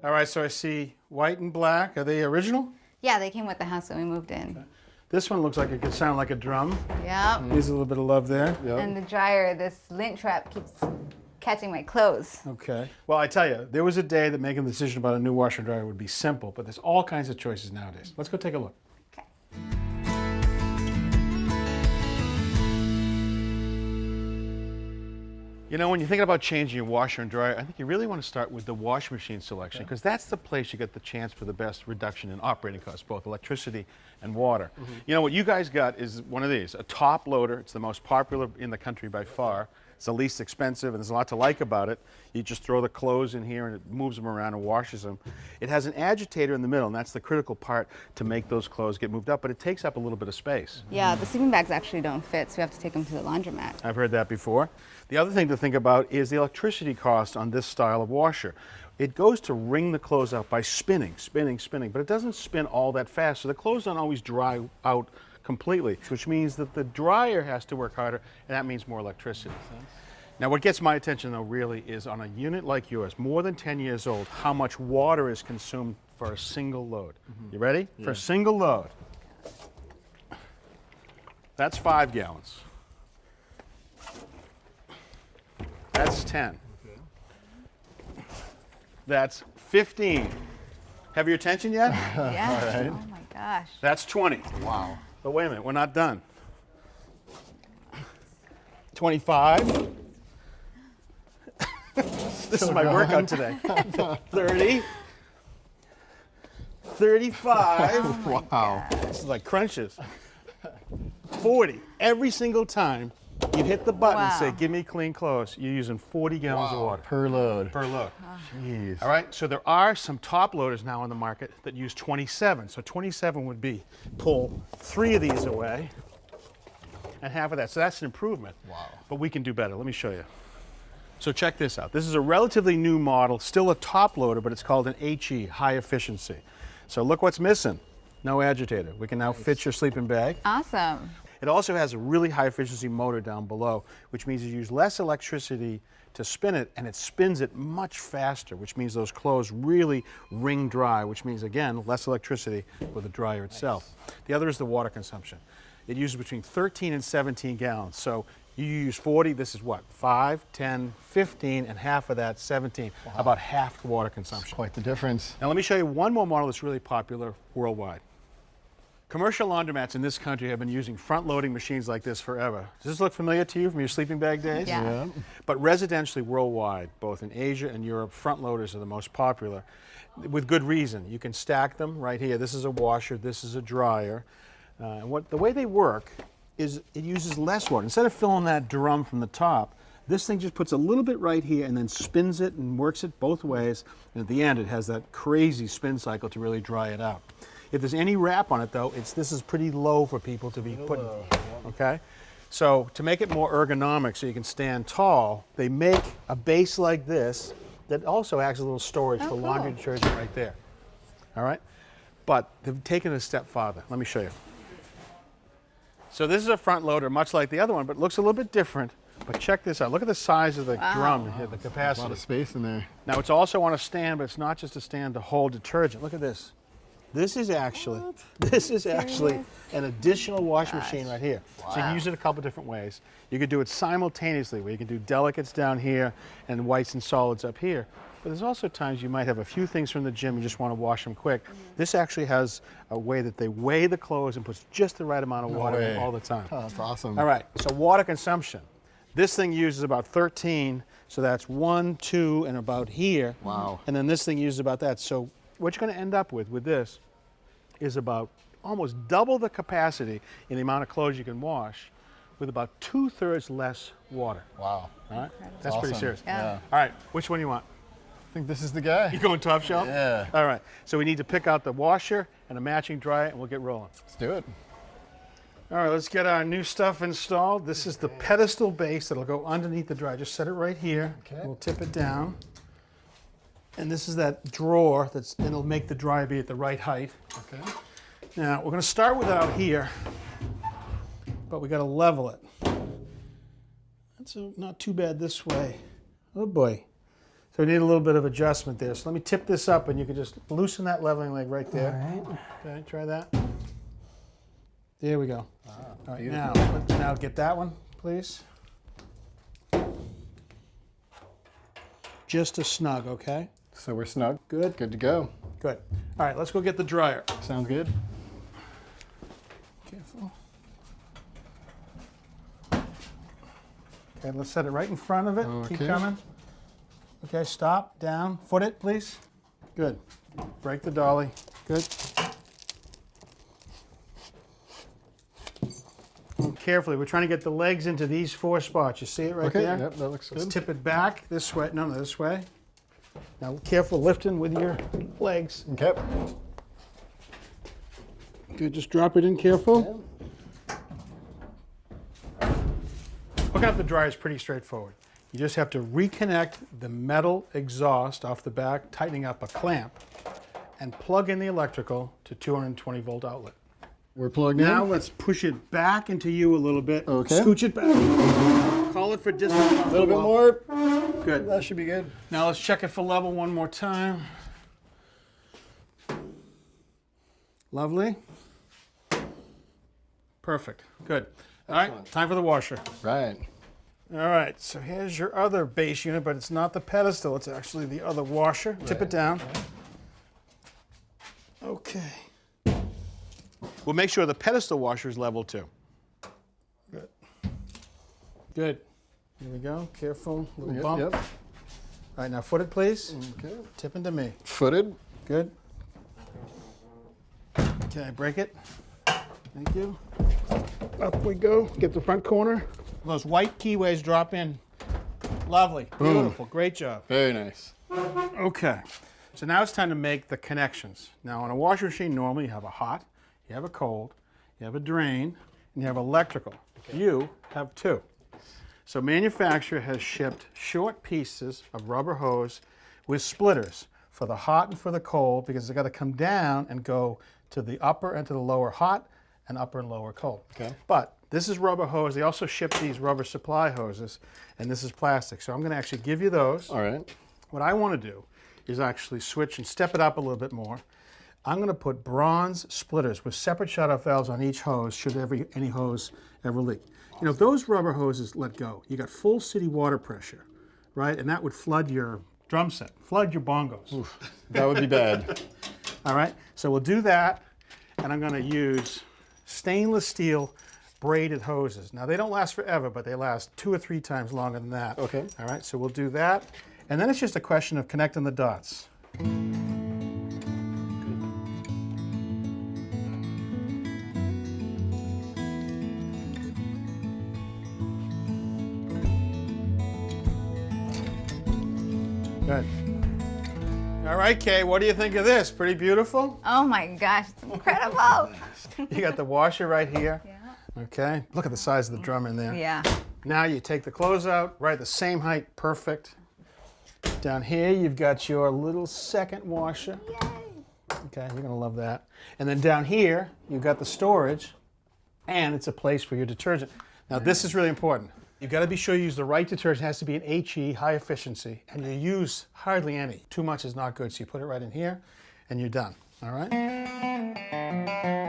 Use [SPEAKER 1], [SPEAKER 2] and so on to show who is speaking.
[SPEAKER 1] All right, so I see white and black. Are they original?
[SPEAKER 2] Yeah, they came with the house when we moved in.
[SPEAKER 1] Okay. This one looks like it could sound like a drum.
[SPEAKER 2] Yep.
[SPEAKER 1] There's a little bit of love there.
[SPEAKER 3] Yep.
[SPEAKER 2] And the dryer, this lint trap keeps catching my clothes.
[SPEAKER 1] Okay. Well, I tell you, there was a day that making the decision about a new washer and dryer would be simple, but there's all kinds of choices nowadays. Let's go take a look.
[SPEAKER 2] Okay.
[SPEAKER 1] You know, when you're thinking about changing your washer and dryer, I think you really want to start with the washing machine selection, because that's the place you get the chance for the best reduction in operating costs, both electricity and water. You know, what you guys got is one of these, a top loader. It's the most popular in the country by far. It's the least expensive, and there's a lot to like about it. You just throw the clothes in here, and it moves them around and washes them. It has an agitator in the middle, and that's the critical part to make those clothes get moved up, but it takes up a little bit of space.
[SPEAKER 2] Yeah, the sleeping bags actually don't fit, so we have to take them to the laundromat.
[SPEAKER 1] I've heard that before. The other thing to think about is the electricity cost on this style of washer. It goes to wring the clothes out by spinning, but it doesn't spin all that fast, so the clothes don't always dry out completely, which means that the dryer has to work harder, and that means more electricity. Now, what gets my attention, though, really is on a unit like yours, more than 10 years old, how much water is consumed for a single load. You ready? Yeah. For a single load, that's 5 gallons. That's 10. That's 15. Have your attention yet?
[SPEAKER 2] Yeah.
[SPEAKER 3] All right.
[SPEAKER 2] Oh my gosh.
[SPEAKER 1] That's 20.
[SPEAKER 3] Wow.
[SPEAKER 1] But wait a minute, we're not done. 25. This is my workout today. 30. 35.
[SPEAKER 3] Wow.
[SPEAKER 1] This is like crunches. 40. Every single time you hit the button and say, give me clean clothes, you're using 40 gallons of water.
[SPEAKER 3] Per load.
[SPEAKER 1] Per load.
[SPEAKER 3] Jeez.
[SPEAKER 1] All right, so there are some top loaders now on the market that use 27. So 27 would be pull 3 of these away and half of that. So that's an improvement.
[SPEAKER 3] Wow.
[SPEAKER 1] But we can do better. Let me show you. So check this out. This is a relatively new model, still a top loader, but it's called an HE, high efficiency. So look what's missing. No agitator. We can now fit your sleeping bag.
[SPEAKER 2] Awesome.
[SPEAKER 1] It also has a really high efficiency motor down below, which means you use less electricity to spin it, and it spins it much faster, which means those clothes really wring dry, which means, again, less electricity with the dryer itself. The other is the water consumption. It uses between 13 and 17 gallons. So you use 40, this is what, 5, 10, 15, and half of that, 17. Wow. About half the water consumption.
[SPEAKER 3] That's quite the difference.
[SPEAKER 1] Now let me show you one more model that's really popular worldwide. Commercial laundromats in this country have been using front-loading machines like this forever. Does this look familiar to you from your sleeping bag days?
[SPEAKER 2] Yeah.
[SPEAKER 1] But residentially worldwide, both in Asia and Europe, front loaders are the most popular, with good reason. You can stack them right here. This is a washer, this is a dryer. And the way they work is it uses less water. Instead of filling that drum from the top, this thing just puts a little bit right here and then spins it and works it both ways. And at the end, it has that crazy spin cycle to really dry it out. If there's any wrap on it, though, this is pretty low for people to be putting. Okay? So to make it more ergonomic so you can stand tall, they make a base like this that also acts as a little storage for laundry detergent right there. All right? But they've taken it a step farther. Let me show you. So this is a front loader, much like the other one, but looks a little bit different. But check this out. Look at the size of the drum here, the capacity.
[SPEAKER 3] A lot of space in there.
[SPEAKER 1] Now, it's also on a stand, but it's not just a stand to hold detergent. Look at this. This is actually an additional washing machine right here. Wow. So you can use it a couple different ways. You could do it simultaneously, where you can do delicates down here and whites and solids up here. But there's also times you might have a few things from the gym, you just want to wash them quick. This actually has a way that they weigh the clothes and puts just the right amount of water in all the time.
[SPEAKER 3] Oh, that's awesome.
[SPEAKER 1] All right, so water consumption. This thing uses about 13, so that's 1, 2, and about here.
[SPEAKER 3] Wow.
[SPEAKER 1] And then this thing uses about that. So what you're going to end up with this is about almost double the capacity in the amount of clothes you can wash with about 2/3 less water.
[SPEAKER 3] Wow.
[SPEAKER 1] All right? That's pretty
[SPEAKER 3] awesome.
[SPEAKER 1] serious.
[SPEAKER 2] Yeah.
[SPEAKER 1] All right, which one do you want?
[SPEAKER 3] I think this is the guy.
[SPEAKER 1] You going top shelf?
[SPEAKER 3] Yeah.
[SPEAKER 1] All right, so we need to pick out the washer and a matching dryer, and we'll get rolling.
[SPEAKER 3] Let's do it.
[SPEAKER 1] All right, let's get our new stuff installed. This is the pedestal base that'll go underneath the dryer. Just set it right here.
[SPEAKER 3] Okay.
[SPEAKER 1] We'll tip it down. And this is that drawer it'll make the dryer be at the right height.
[SPEAKER 3] Okay.
[SPEAKER 1] Now, we're going to start with out here, but we got to level it. not too bad this way. Oh boy. So we need a little bit of adjustment there. So let me tip this up and you can just loosen that leveling leg right there.
[SPEAKER 4] All right.
[SPEAKER 1] Okay, try that. There we go. All right,
[SPEAKER 3] beautiful.
[SPEAKER 1] now get that one, please. Just a snug, okay?
[SPEAKER 3] So we're snug.
[SPEAKER 1] Good.
[SPEAKER 3] Good to go.
[SPEAKER 1] Good. All right, let's go get the dryer.
[SPEAKER 3] Sounds good.
[SPEAKER 1] Careful. Okay, let's set it right in front of it. Keep
[SPEAKER 3] Okay.
[SPEAKER 1] coming. Okay, stop, down. Foot it, please. Good. Break the dolly. Good. Carefully, we're trying to get the legs into these 4 spots. You see it right
[SPEAKER 3] Okay,
[SPEAKER 1] there?
[SPEAKER 3] yep, that looks
[SPEAKER 1] Let's
[SPEAKER 3] good.
[SPEAKER 1] tip it back this way. No, this way. Now, careful lifting with your legs.
[SPEAKER 3] Okay.
[SPEAKER 1] Good, just drop it in careful. Hooking up the dryer is pretty straightforward. You just have to reconnect the metal exhaust off the back, tightening up a clamp, and plug in the electrical to 220 volt outlet.
[SPEAKER 3] We're plugged
[SPEAKER 1] Now
[SPEAKER 3] in.
[SPEAKER 1] let's push it back into you a little bit.
[SPEAKER 3] Okay.
[SPEAKER 1] Scooch it back. Call it for distance.
[SPEAKER 3] A little bit more.
[SPEAKER 1] Good.
[SPEAKER 3] That should be good.
[SPEAKER 1] Now let's check it for level one more time. Lovely. Perfect. Good. All right, time for the washer.
[SPEAKER 3] Right.
[SPEAKER 1] All right, so here's your other base unit, but it's not the pedestal, it's actually the other washer. Tip it down. Okay. We'll make sure the pedestal washer is level too. Good. Good. Here we go. Careful. Little bump.
[SPEAKER 3] Yep.
[SPEAKER 1] All right, now foot it, please.
[SPEAKER 3] Okay.
[SPEAKER 1] Tip into me.
[SPEAKER 3] Footed.
[SPEAKER 1] Good. Okay, break it. Thank you. Up we go. Get the front corner. Those white keyways drop in. Lovely. Beautiful. Great job.
[SPEAKER 3] Very nice.
[SPEAKER 1] Okay. So now it's time to make the connections. Now on a washing machine, normally you have a hot, you have a cold, you have a drain, and you have electrical. You have 2. So manufacturer has shipped short pieces of rubber hose with splitters for the hot and for the cold because it's got to come down and go to the upper and to the lower hot and upper and lower cold.
[SPEAKER 3] Okay.
[SPEAKER 1] But this is rubber hose. They also ship these rubber supply hoses, and this is plastic. So I'm going to actually give you those.
[SPEAKER 3] All right.
[SPEAKER 1] What I want to do is actually switch and step it up a little bit more. I'm going to put bronze splitters with separate shutoff valves on each hose should any hose ever leak. You know, if those rubber hoses let go, you got full city water pressure, right? And that would flood your drum set, flood your bongos.
[SPEAKER 3] Oof, that would be bad.
[SPEAKER 1] All right, so we'll do that, and I'm going to use stainless steel braided hoses. Now, they don't last forever, but they last 2 or 3 times longer than that.
[SPEAKER 3] Okay.
[SPEAKER 1] All right, so we'll do that, and then it's just a question of connecting the dots. Good. All right, Kay, what do you think of this? Pretty beautiful?
[SPEAKER 2] Oh my gosh, it's incredible.
[SPEAKER 1] You got the washer right here.
[SPEAKER 2] Yeah.
[SPEAKER 1] Okay, look at the size of the drum in there.
[SPEAKER 2] Yeah.
[SPEAKER 1] Now you take the clothes out, right the same height, perfect. Down here you've got your little second washer.
[SPEAKER 2] Yay.
[SPEAKER 1] Okay, you're gonna love that. And then down here, you've got the storage, and it's a place for your detergent. Now this is really important. You've got to be sure you use the right detergent. It has to be an HE, high efficiency, and you use hardly any. Too much is not good, so you put it right in here, and you're done, all right?